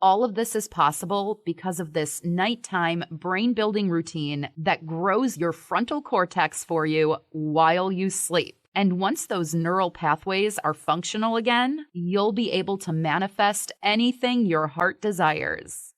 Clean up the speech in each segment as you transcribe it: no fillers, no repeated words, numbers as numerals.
All of this is possible because of this nighttime brain-building routine that grows your frontal cortex for you while you sleep. And once those neural pathways are functional again, you'll be able to manifest anything your heart desires.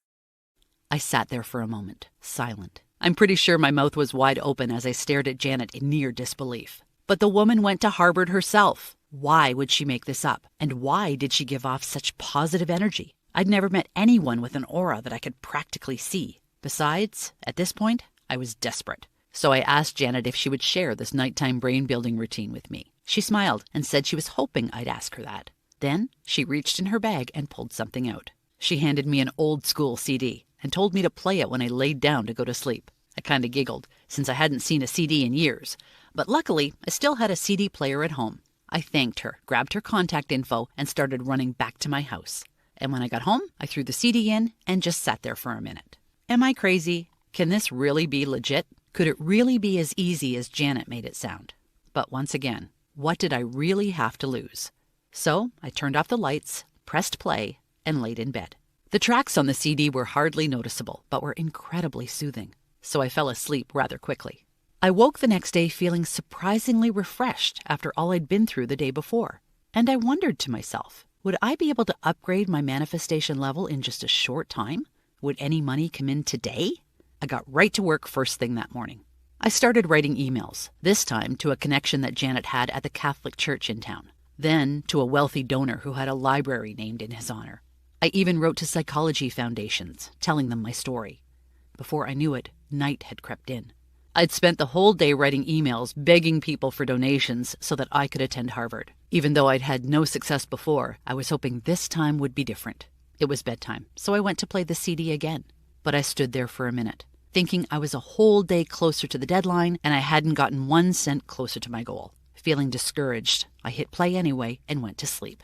I sat there for a moment, silent. I'm pretty sure my mouth was wide open as I stared at Janet in near disbelief. But the woman went to Harvard herself. Why would she make this up? And why did she give off such positive energy? I'd never met anyone with an aura that I could practically see. Besides, at this point, I was desperate. So I asked Janet if she would share this nighttime brain-building routine with me. She smiled and said she was hoping I'd ask her that. Then she reached in her bag and pulled something out. She handed me an old-school CD and told me to play it when I laid down to go to sleep. I kind of giggled, since I hadn't seen a CD in years. But luckily, I still had a CD player at home. I thanked her, grabbed her contact info, and started running back to my house. And when I got home, I threw the CD in and just sat there for a minute. Am I crazy? Can this really be legit? Could it really be as easy as Janet made it sound? But once again, what did I really have to lose? So I turned off the lights, pressed play, and laid in bed. The tracks on the CD were hardly noticeable, but were incredibly soothing. So I fell asleep rather quickly. I woke the next day feeling surprisingly refreshed after all I'd been through the day before. And I wondered to myself, would I be able to upgrade my manifestation level in just a short time? Would any money come in today? I got right to work first thing that morning. I started writing emails, this time to a connection that Janet had at the Catholic Church in town, then to a wealthy donor who had a library named in his honor. I even wrote to psychology foundations, telling them my story. Before I knew it, night had crept in. I'd spent the whole day writing emails begging people for donations so that I could attend Harvard. Even though I'd had no success before, I was hoping this time would be different. It was bedtime, so I went to play the CD again. But I stood there for a minute, thinking I was a whole day closer to the deadline and I hadn't gotten 1 cent closer to my goal. Feeling discouraged, I hit play anyway and went to sleep.